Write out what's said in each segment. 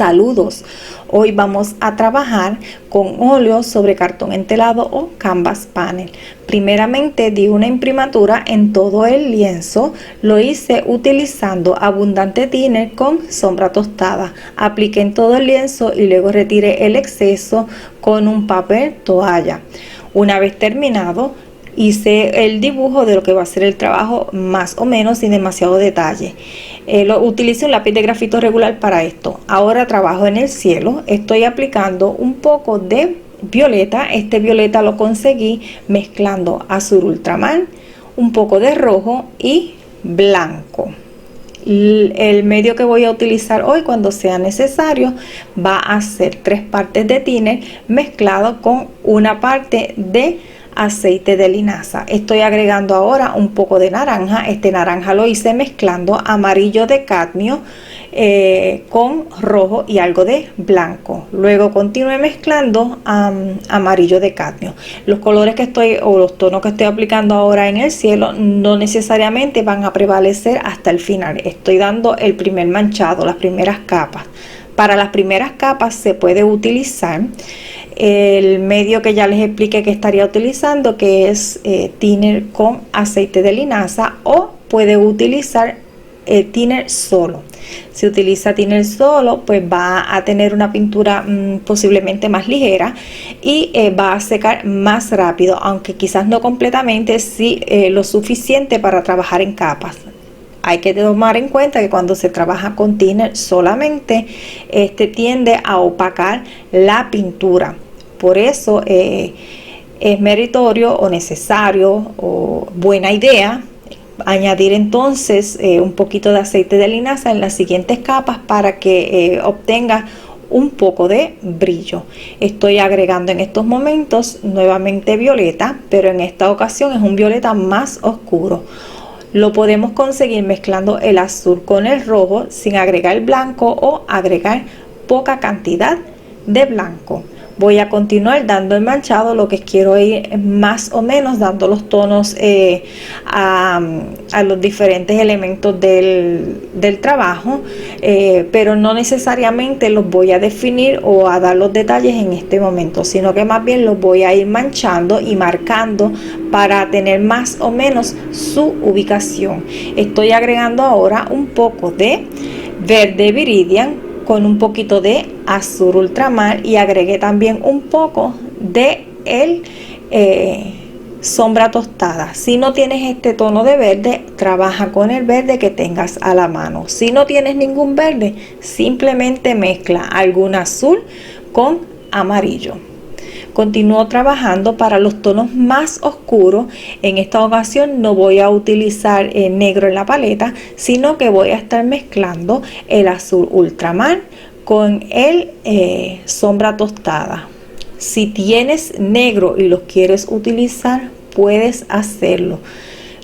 Saludos, hoy vamos a trabajar con óleo sobre cartón entelado o canvas panel. Primeramente di una imprimatura en todo el lienzo, lo hice utilizando abundante thinner con sombra tostada. Apliqué en todo el lienzo y luego retiré el exceso con un papel toalla. Una vez terminado, hice el dibujo de lo que va a ser el trabajo más o menos sin demasiado detalle. Lo utilizo un lápiz de grafito regular para esto. Ahora trabajo en el cielo. Estoy aplicando un poco de violeta. Este violeta lo conseguí mezclando azul ultramar, un poco de rojo y blanco. El medio que voy a utilizar hoy, cuando sea necesario, va a ser 3 partes de thinner mezclado con una parte de aceite de linaza. Estoy agregando ahora un poco de naranja. Este naranja lo hice mezclando amarillo de cadmio con rojo y algo de blanco. Luego continué mezclando amarillo de cadmio. Los colores que estoy o los tonos que estoy aplicando ahora en el cielo no necesariamente van a prevalecer hasta el final. Estoy dando el primer manchado, las primeras capas. Para las primeras capas se puede utilizar el medio que ya les expliqué que estaría utilizando, que es thinner con aceite de linaza, o puede utilizar thinner solo. Si utiliza thinner solo, pues va a tener una pintura posiblemente más ligera y va a secar más rápido, aunque quizás no completamente, sí lo suficiente para trabajar en capas. Hay que tomar en cuenta que cuando se trabaja con thinner solamente, este tiende a opacar la pintura. Por eso es meritorio o necesario o buena idea añadir entonces un poquito de aceite de linaza en las siguientes capas para que obtenga un poco de brillo. Estoy agregando en estos momentos nuevamente violeta, pero en esta ocasión es un violeta más oscuro. Lo podemos conseguir mezclando el azul con el rojo sin agregar blanco o agregar poca cantidad de blanco. Voy a continuar dando el manchado. Lo que quiero ir más o menos dando los tonos a los diferentes elementos del trabajo, pero no necesariamente los voy a definir o a dar los detalles en este momento, sino que más bien los voy a ir manchando y marcando para tener más o menos su ubicación. Estoy agregando ahora un poco de verde viridian con un poquito de azul ultramar y agregué también un poco de sombra tostada. Si no tienes este tono de verde, trabaja con el verde que tengas a la mano. Si no tienes ningún verde, simplemente mezcla algún azul con amarillo. Continúo trabajando para los tonos más oscuros. En esta ocasión no voy a utilizar negro en la paleta, sino que voy a estar mezclando el azul ultramar con el sombra tostada. Si tienes negro y los quieres utilizar, puedes hacerlo.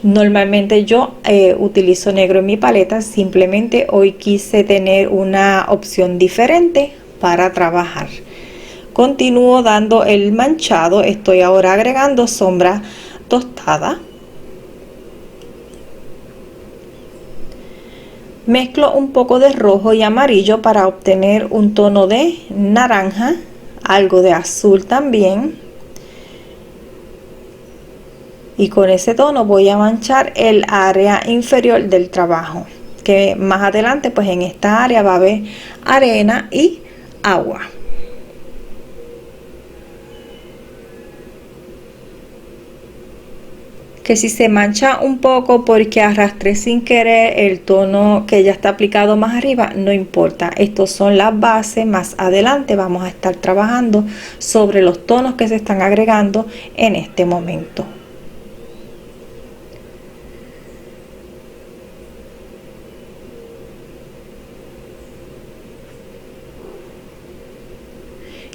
Normalmente yo utilizo negro en mi paleta, simplemente hoy quise tener una opción diferente para trabajar. Continúo dando el manchado. Estoy ahora agregando sombra tostada. Mezclo un poco de rojo y amarillo para obtener un tono de naranja, algo de azul también. Y con ese tono voy a manchar el área inferior del trabajo, que más adelante pues en esta área va a haber arena y agua. Que si se mancha un poco porque arrastré sin querer el tono que ya está aplicado más arriba, no importa. Estos son las bases. Más adelante vamos a estar trabajando sobre los tonos que se están agregando en este momento.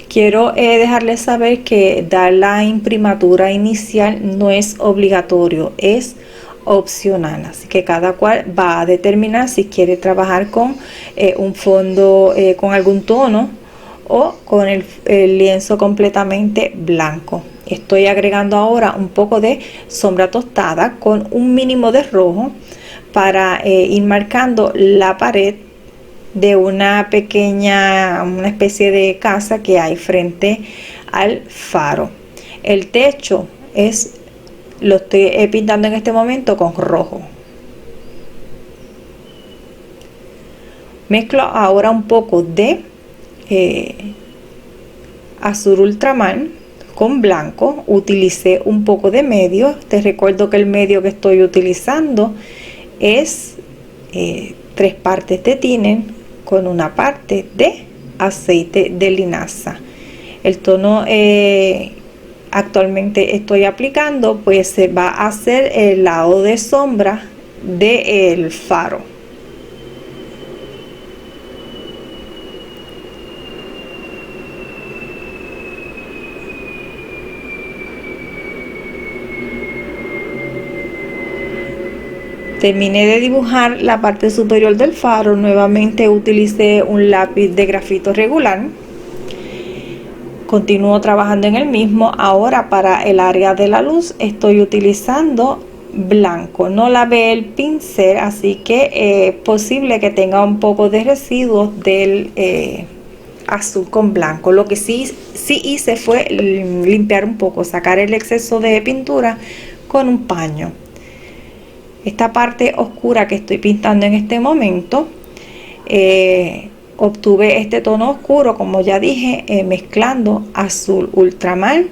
Quiero dejarles saber que dar la imprimatura inicial no es obligatorio, es opcional, así que cada cual va a determinar si quiere trabajar con un fondo con algún tono o con el lienzo completamente blanco. Estoy agregando ahora un poco de sombra tostada con un mínimo de rojo para ir marcando la pared de una especie de casa que hay frente al faro. El techo lo estoy pintando en este momento con rojo. Mezclo ahora un poco de azul ultramar con blanco. Utilicé un poco de medio. Te recuerdo que el medio que estoy utilizando es 3 partes de thinner con una parte de aceite de linaza. El tono actualmente estoy aplicando pues se va a hacer el lado de sombra del faro. Terminé de dibujar la parte superior del faro. Nuevamente utilicé un lápiz de grafito regular. Continúo trabajando en el mismo. Ahora para el área de la luz estoy utilizando blanco. No lavé el pincel, así que es posible que tenga un poco de residuos del azul con blanco. Lo que sí hice fue limpiar un poco, sacar el exceso de pintura con un paño. Esta parte oscura que estoy pintando en este momento, obtuve este tono oscuro, como ya dije, mezclando azul ultramar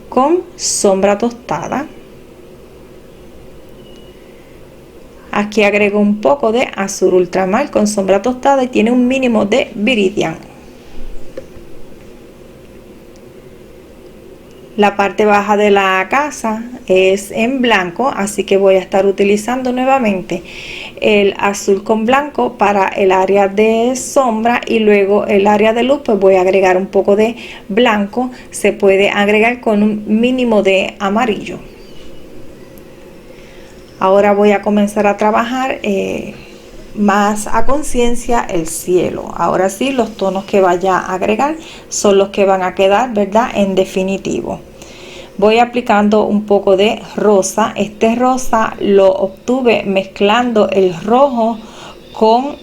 con sombra tostada. Aquí agrego un poco de azul ultramar con sombra tostada y tiene un mínimo de viridian. La parte baja de la casa es en blanco, así que voy a estar utilizando nuevamente el azul con blanco para el área de sombra, y luego el área de luz pues voy a agregar un poco de blanco. Se puede agregar con un mínimo de amarillo. Ahora voy a comenzar a trabajar más a conciencia el cielo. Ahora sí, los tonos que vaya a agregar son los que van a quedar, ¿verdad?, en definitivo. Voy aplicando un poco de rosa. Este rosa lo obtuve mezclando el rojo con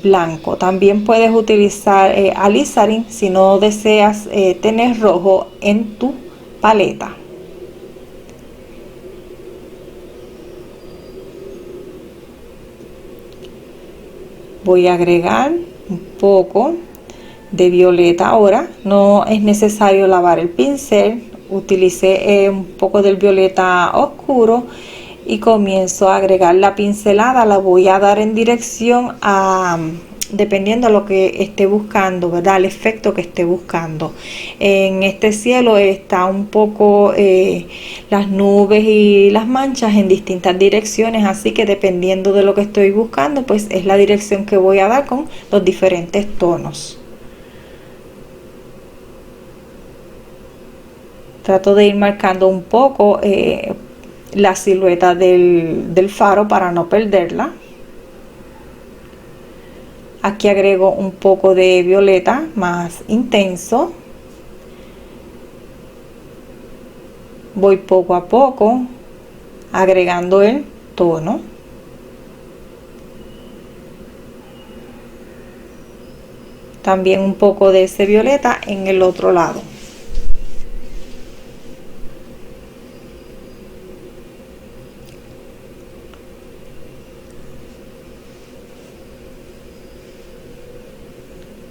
blanco. También puedes utilizar alizarin si no deseas tener rojo en tu paleta. Voy a agregar un poco de violeta. Ahora no es necesario lavar el pincel. Utilicé un poco del violeta oscuro y comienzo a agregar la pincelada. La voy a dar en dirección a, dependiendo de lo que esté buscando, ¿verdad?, el efecto que esté buscando. En este cielo está un poco las nubes y las manchas en distintas direcciones, así que dependiendo de lo que estoy buscando pues es la dirección que voy a dar con los diferentes tonos. Trato de ir marcando un poco la silueta del faro para no perderla. Aquí agrego un poco de violeta más intenso. Voy poco a poco agregando el tono. También un poco de ese violeta en el otro lado.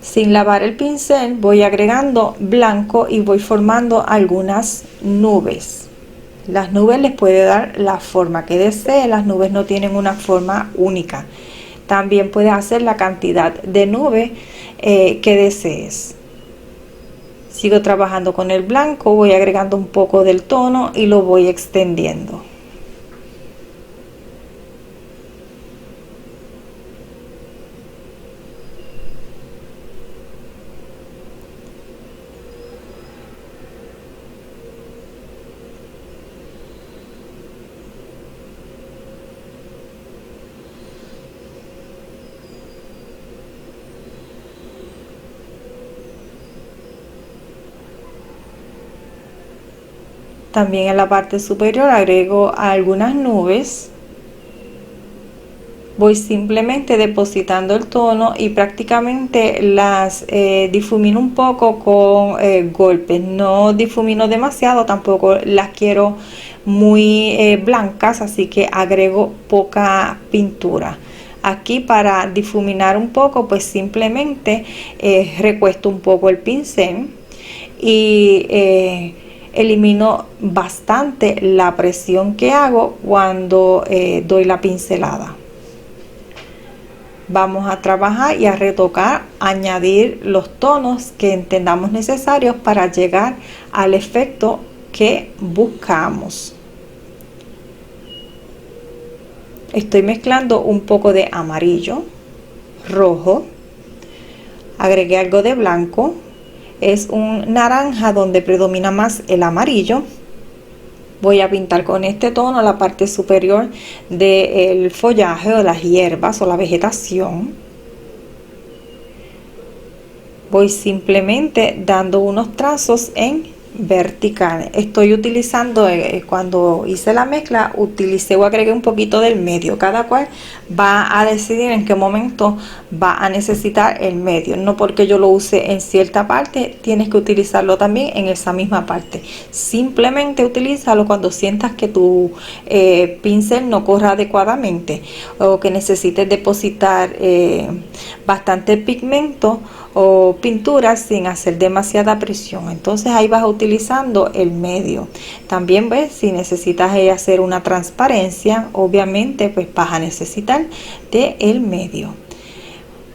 Sin lavar el pincel voy agregando blanco y voy formando algunas nubes. Las nubes les puede dar la forma que desee. Las nubes no tienen una forma única. También puedes hacer la cantidad de nubes que desees. Sigo trabajando con el blanco, voy agregando un poco del tono y lo voy extendiendo. También en la parte superior agrego algunas nubes. Voy simplemente depositando el tono y prácticamente las difumino un poco con golpes. No difumino demasiado, tampoco las quiero muy blancas, así que agrego poca pintura. Aquí, para difuminar un poco, pues simplemente recuesto un poco el pincel y elimino bastante la presión que hago cuando doy la pincelada. Vamos a trabajar y a retocar, añadir los tonos que entendamos necesarios para llegar al efecto que buscamos. Estoy mezclando un poco de amarillo, rojo, agregué algo de blanco, es un naranja donde predomina más el amarillo. Voy a pintar con este tono la parte superior del follaje o las hierbas o la vegetación. Voy simplemente dando unos trazos en vertical. Estoy utilizando, cuando hice la mezcla, utilicé o agregué un poquito del medio. Cada cual va a decidir en qué momento va a necesitar el medio. No porque yo lo use en cierta parte, tienes que utilizarlo también en esa misma parte. Simplemente utilízalo cuando sientas que tu pincel no corra adecuadamente o que necesites depositar bastante pigmento o pintura sin hacer demasiada presión. Entonces ahí vas utilizando el medio. También ves, si necesitas hacer una transparencia, obviamente pues vas a necesitar de el medio.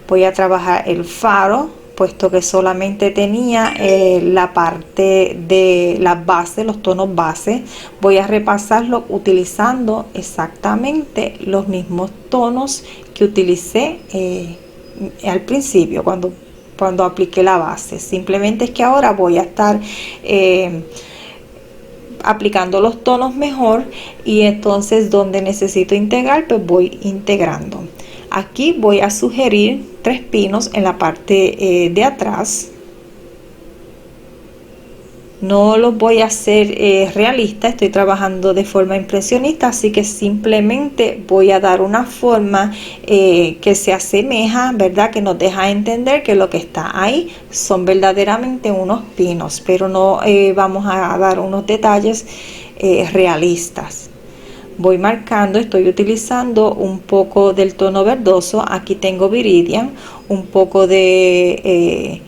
Voy a trabajar el faro, puesto que solamente tenía la parte de las bases, los tonos base. Voy a repasarlo utilizando exactamente los mismos tonos que utilicé al principio cuando apliqué la base. Simplemente es que ahora voy a estar aplicando los tonos mejor, y entonces donde necesito integrar pues voy integrando. Aquí voy a sugerir 3 pinos en la parte de atrás. No los voy a hacer realista, estoy trabajando de forma impresionista, así que simplemente voy a dar una forma que se asemeja, ¿verdad? Que nos deja entender que lo que está ahí son verdaderamente unos pinos, pero no vamos a dar unos detalles realistas. Voy marcando, estoy utilizando un poco del tono verdoso. Aquí tengo Viridian, un poco de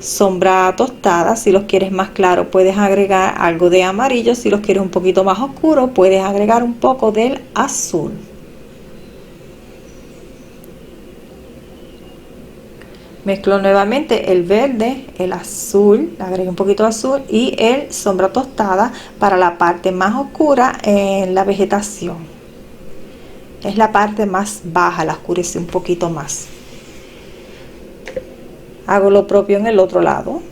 sombra tostada. Si los quieres más claro puedes agregar algo de amarillo, si los quieres un poquito más oscuro puedes agregar un poco del azul. Mezclo nuevamente el verde, el azul, agregué un poquito de azul y el sombra tostada para la parte más oscura en la vegetación. Es la parte más baja, la oscurecí un poquito más. Hago lo propio en el otro lado.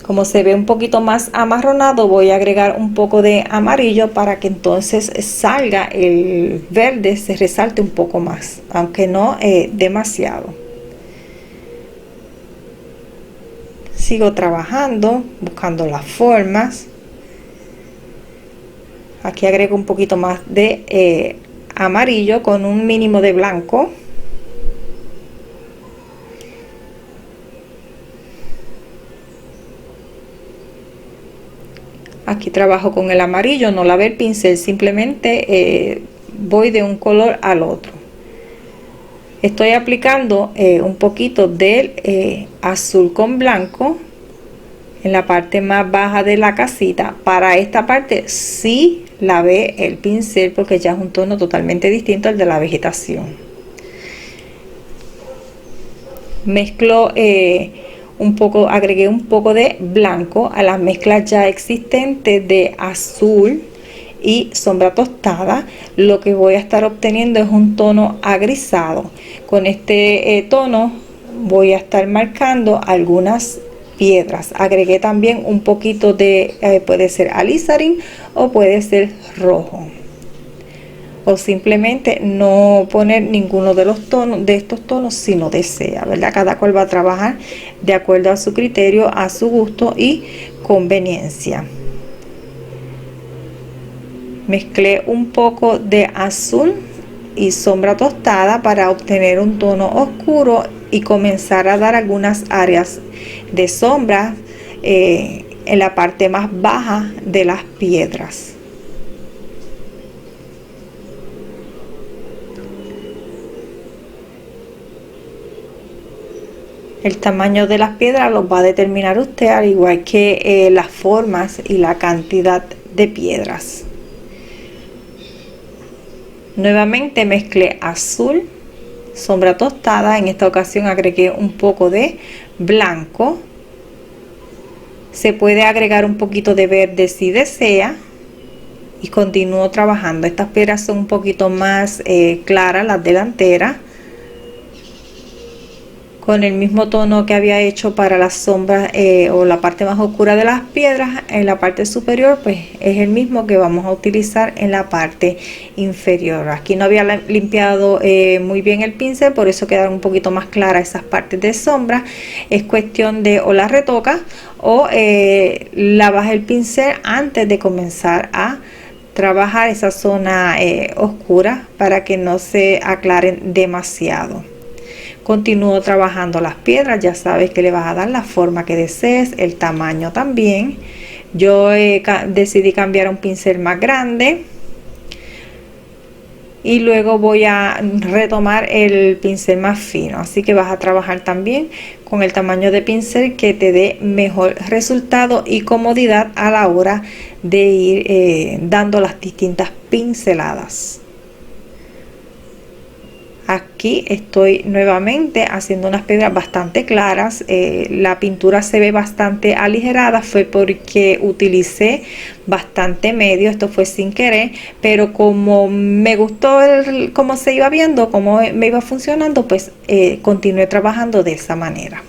Como se ve un poquito más amarronado, voy a agregar un poco de amarillo para que entonces salga el verde, se resalte un poco más, aunque no demasiado. Sigo trabajando, buscando las formas. Aquí agrego un poquito más de amarillo con un mínimo de blanco. Aquí trabajo con el amarillo, no lavé el pincel, simplemente voy de un color al otro. Estoy aplicando un poquito del azul con blanco en la parte más baja de la casita. Para esta parte sí lavé el pincel porque ya es un tono totalmente distinto al de la vegetación. Mezclo un poco, agregué un poco de blanco a las mezclas ya existentes de azul y sombra tostada. Lo que voy a estar obteniendo es un tono agrisado. Con este tono voy a estar marcando algunas piedras. Agregué también un poquito de puede ser alizarin o puede ser rojo, o simplemente no poner ninguno de los tonos de estos tonos si no desea, ¿verdad? Cada cual va a trabajar de acuerdo a su criterio, a su gusto y conveniencia. Mezclé un poco de azul y sombra tostada para obtener un tono oscuro y comenzar a dar algunas áreas de sombra en la parte más baja de las piedras. El tamaño de las piedras los va a determinar usted, al igual que las formas y la cantidad de piedras. Nuevamente mezclé azul, sombra tostada. En esta ocasión agregué un poco de blanco. Se puede agregar un poquito de verde si desea. Y continúo trabajando. Estas piedras son un poquito más claras, las delanteras, con el mismo tono que había hecho para las sombras o la parte más oscura de las piedras. En la parte superior pues es el mismo que vamos a utilizar en la parte inferior. Aquí no había limpiado muy bien el pincel, por eso quedaron un poquito más claras esas partes de sombra. Es cuestión de o las retocas o lavas el pincel antes de comenzar a trabajar esa zona oscura para que no se aclaren demasiado. Continúo trabajando las piedras. Ya sabes que le vas a dar la forma que desees, el tamaño también. Yo decidí cambiar a un pincel más grande y luego voy a retomar el pincel más fino, así que vas a trabajar también con el tamaño de pincel que te dé mejor resultado y comodidad a la hora de ir dando las distintas pinceladas. Aquí estoy nuevamente haciendo unas piedras bastante claras. La pintura se ve bastante aligerada, fue porque utilicé bastante medio. Esto fue sin querer, pero como me gustó cómo se iba viendo, cómo me iba funcionando, pues continué trabajando de esa manera.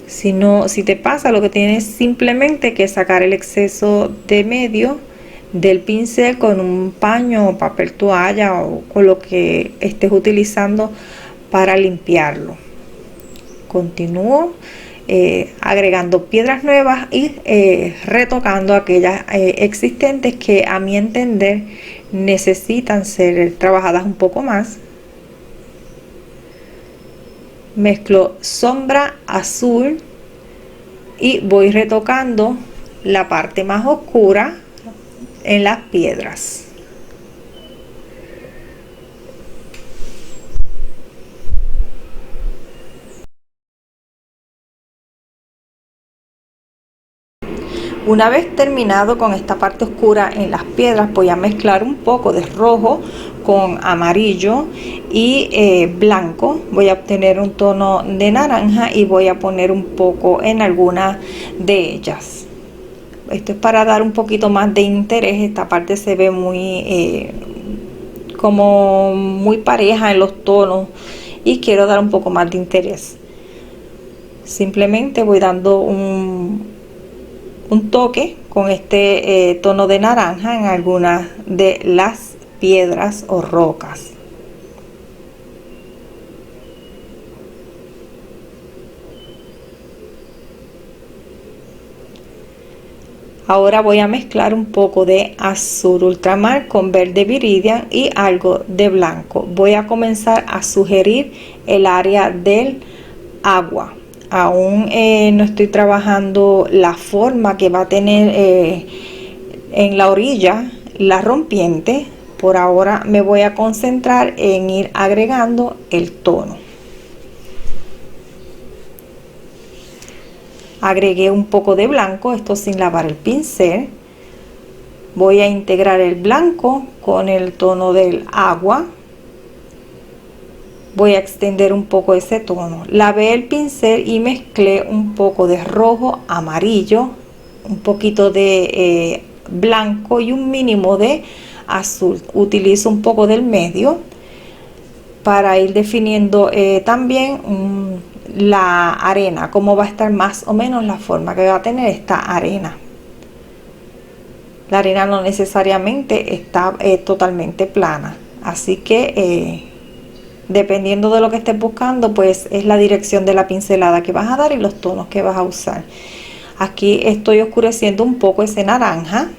Si te pasa, lo que tienes simplemente que sacar el exceso de medio del pincel con un paño o papel toalla o con lo que estés utilizando para limpiarlo. Continúo agregando piedras nuevas y retocando aquellas existentes que a mi entender necesitan ser trabajadas un poco más. Mezclo sombra azul y voy retocando la parte más oscura en las piedras. Una vez terminado con esta parte oscura en las piedras, voy a mezclar un poco de rojo con amarillo y blanco. Voy a obtener un tono de naranja y voy a poner un poco en alguna de ellas. Esto es para dar un poquito más de interés. Esta parte se ve muy como muy pareja en los tonos y quiero dar un poco más de interés. Simplemente voy dando un toque con este tono de naranja en algunas de las piedras o rocas. Ahora voy a mezclar un poco de azul ultramar con verde viridian y algo de blanco. Voy a comenzar a sugerir el área del agua. Aún no estoy trabajando la forma que va a tener en la orilla la rompiente. Por ahora me voy a concentrar en ir agregando el tono. Agregué un poco de blanco, esto sin lavar el pincel. Voy a integrar el blanco con el tono del agua. Voy a extender un poco ese tono. Lavé el pincel y mezclé un poco de rojo, amarillo, un poquito de blanco y un mínimo de azul. Utilizo un poco del medio para ir definiendo también la arena, cómo va a estar más o menos la forma que va a tener esta arena. La arena no necesariamente está totalmente plana, así que dependiendo de lo que estés buscando, pues es la dirección de la pincelada que vas a dar y los tonos que vas a usar. Aquí estoy oscureciendo un poco ese naranja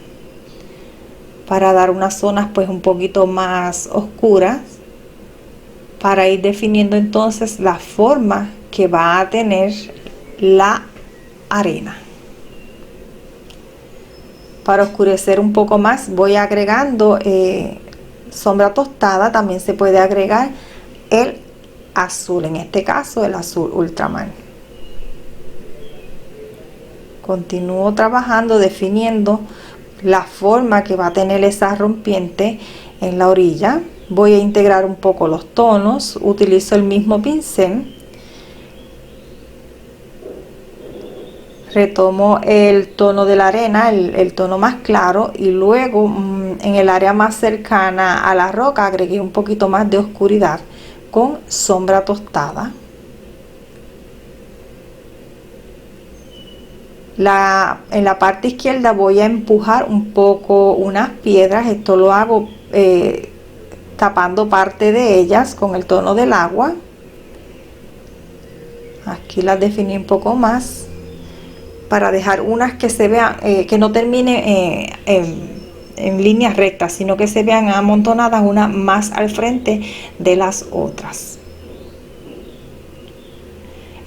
para dar unas zonas pues un poquito más oscuras, para ir definiendo entonces la forma que va a tener la arena. Para oscurecer un poco más voy agregando sombra tostada. También se puede agregar el azul, en este caso el azul ultramar. Continúo trabajando, definiendo la forma que va a tener esa rompiente en la orilla. Voy a integrar un poco los tonos, utilizo el mismo pincel, retomo el tono de la arena, el tono más claro, y luego en el área más cercana a la roca agregué un poquito más de oscuridad con sombra tostada. En la parte izquierda voy a empujar un poco unas piedras. Esto lo hago tapando parte de ellas con el tono del agua. Aquí las definí un poco más para dejar unas que se vean, que no terminen en líneas rectas, sino que se vean amontonadas una más al frente de las otras.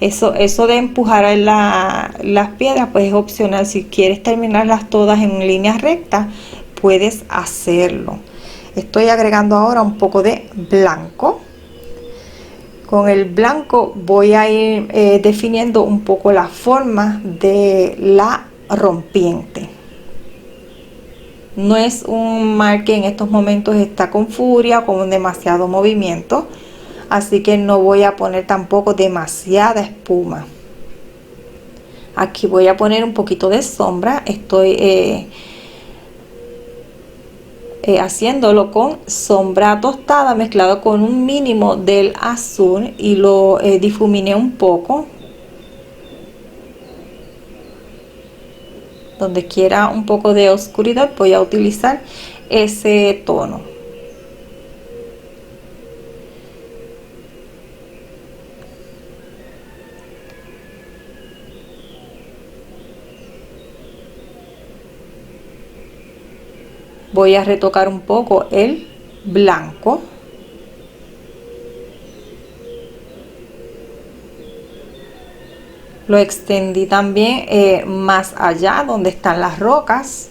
Eso de empujar las piedras pues es opcional. Si quieres terminarlas todas en líneas rectas, puedes hacerlo. Estoy agregando ahora un poco de blanco. Con el blanco voy a ir definiendo un poco la forma de la rompiente. No es un mar que en estos momentos está con furia o con demasiado movimiento, así que no voy a poner tampoco demasiada espuma. Aquí voy a poner un poquito de sombra. Estoy haciéndolo con sombra tostada mezclado con un mínimo del azul, y lo difuminé un poco. Donde quiera un poco de oscuridad voy a utilizar ese tono. Voy a retocar un poco el blanco. Lo extendí también más allá donde están las rocas,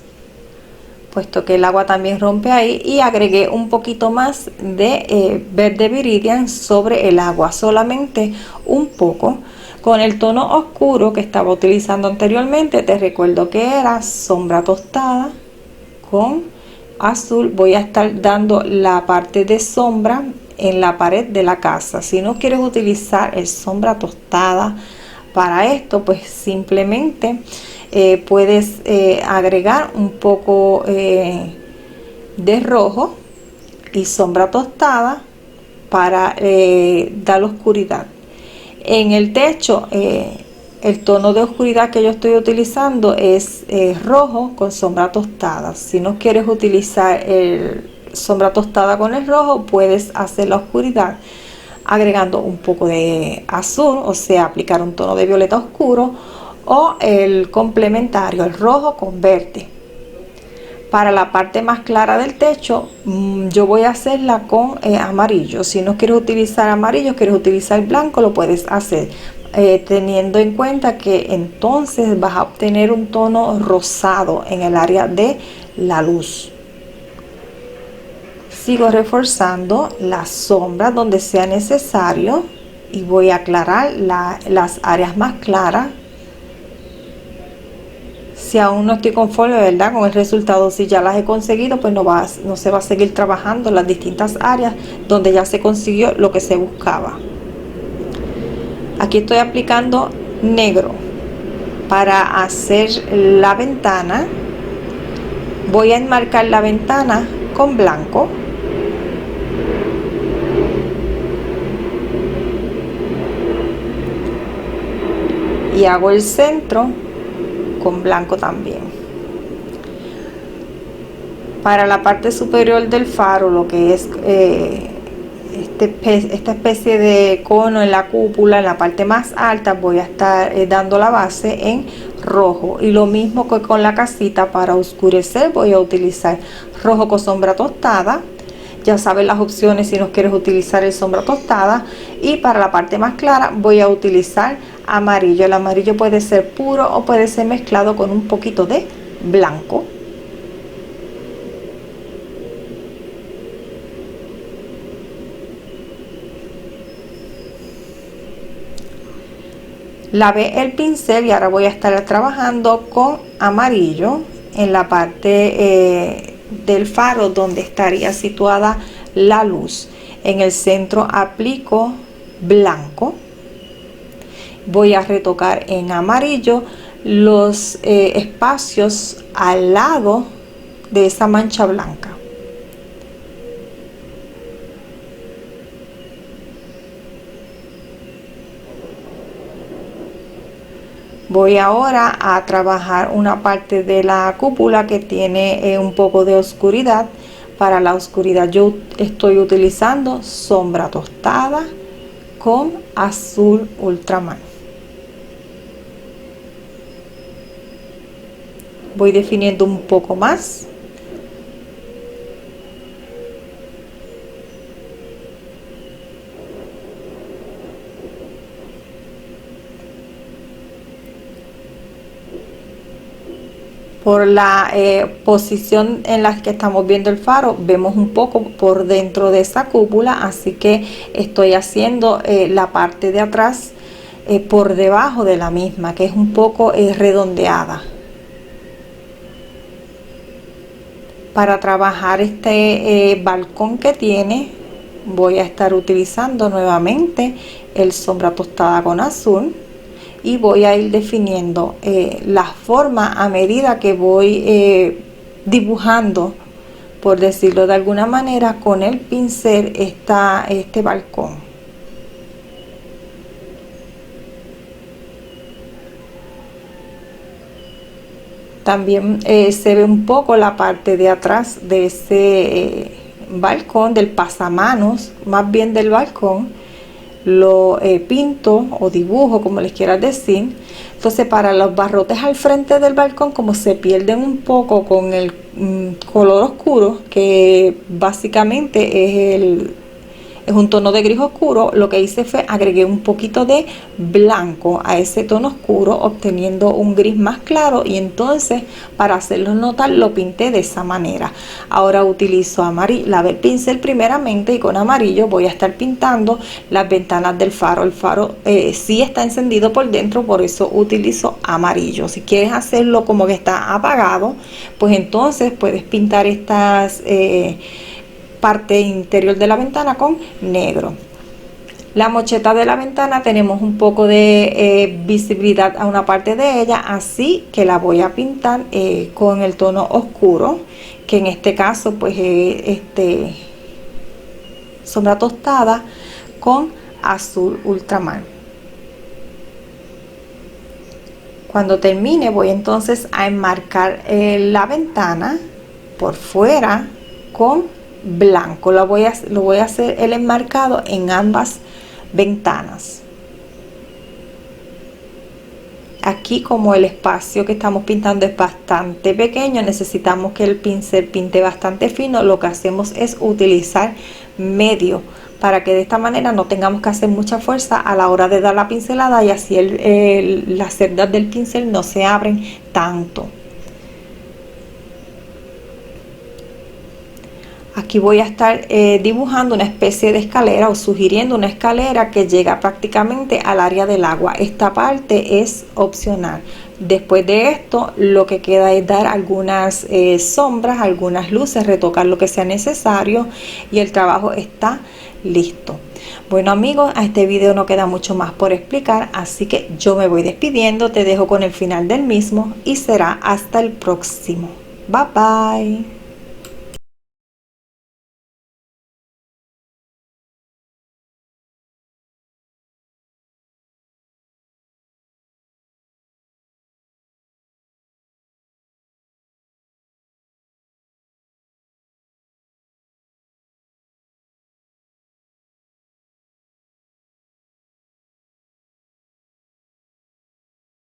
puesto que el agua también rompe ahí, y agregué un poquito más de verde viridian sobre el agua, solamente un poco. Con el tono oscuro que estaba utilizando anteriormente, te recuerdo que era sombra tostada con azul. Voy a estar dando la parte de sombra en la pared de la casa. Si no quieres utilizar el sombra tostada para esto, pues simplemente puedes agregar un poco de rojo y sombra tostada para dar oscuridad. En el techo el tono de oscuridad que yo estoy utilizando es rojo con sombra tostada. Si no quieres utilizar sombra tostada con el rojo, puedes hacer la oscuridad agregando un poco de azul, o sea, aplicar un tono de violeta oscuro, o el complementario, el rojo con verde. Para la parte más clara del techo, yo voy a hacerla con amarillo. Si no quieres utilizar amarillo, quieres utilizar blanco, lo puedes hacer, teniendo en cuenta que entonces vas a obtener un tono rosado en el área de la luz. Sigo reforzando las sombras donde sea necesario y voy a aclarar las áreas más claras. Si aún no estoy conforme, ¿verdad?, con el resultado, si ya las he conseguido, pues no se va a seguir trabajando en las distintas áreas donde ya se consiguió lo que se buscaba. Aquí estoy aplicando negro para hacer la ventana. Voy a enmarcar la ventana con blanco. Y hago el centro con blanco también. Para la parte superior del faro, lo que es esta especie de cono en la cúpula, en la parte más alta, voy a estar dando la base en rojo, y lo mismo que con la casita. Para oscurecer voy a utilizar rojo con sombra tostada. Ya sabes las opciones si no quieres utilizar el sombra tostada. Y para la parte más clara voy a utilizar amarillo. El amarillo puede ser puro o puede ser mezclado con un poquito de blanco. Lavé el pincel y ahora voy a estar trabajando con amarillo en la parte del faro donde estaría situada la luz. En el centro aplico blanco. Voy a retocar en amarillo los espacios al lado de esa mancha blanca. Voy ahora a trabajar una parte de la cúpula que tiene un poco de oscuridad. Para la oscuridad yo estoy utilizando sombra tostada con azul ultramar. Voy definiendo un poco más. Por la posición en la que estamos viendo el faro, vemos un poco por dentro de esa cúpula, así que estoy haciendo la parte de atrás por debajo de la misma, que es un poco redondeada. Para trabajar este balcón que tiene, voy a estar utilizando nuevamente el sombra tostada con azul. Y voy a ir definiendo la forma a medida que voy dibujando, por decirlo de alguna manera, con el pincel este balcón. También se ve un poco la parte de atrás de ese balcón, del pasamanos, más bien del balcón. Lo pinto o dibujo, como les quieras decir. Entonces, para los barrotes al frente del balcón, como se pierden un poco con el color oscuro, que básicamente es un tono de gris oscuro, lo que hice fue agregué un poquito de blanco a ese tono oscuro, obteniendo un gris más claro, y entonces para hacerlo notar lo pinté de esa manera. Ahora utilizo amarillo, lavé el pincel primeramente y con amarillo voy a estar pintando las ventanas del faro. El faro sí está encendido por dentro, por eso utilizo amarillo. Si quieres hacerlo como que está apagado, pues entonces puedes pintar estas parte interior de la ventana con negro. La mocheta de la ventana tenemos un poco de visibilidad a una parte de ella, así que la voy a pintar con el tono oscuro, que en este caso pues sombra tostada con azul ultramar. Cuando termine voy entonces a enmarcar la ventana por fuera con blanco. Lo voy a hacer el enmarcado en ambas ventanas. Aquí, como el espacio que estamos pintando es bastante pequeño, necesitamos que el pincel pinte bastante fino. Lo que hacemos es utilizar medio, para que de esta manera no tengamos que hacer mucha fuerza a la hora de dar la pincelada, y así las cerdas del pincel no se abren tanto. Aquí voy a estar dibujando una especie de escalera, o sugiriendo una escalera que llega prácticamente al área del agua. Esta parte es opcional. Después de esto, lo que queda es dar algunas sombras, algunas luces, retocar lo que sea necesario, y el trabajo está listo. Bueno amigos, a este video no queda mucho más por explicar, así que yo me voy despidiendo. Te dejo con el final del mismo y será hasta el próximo. Bye bye.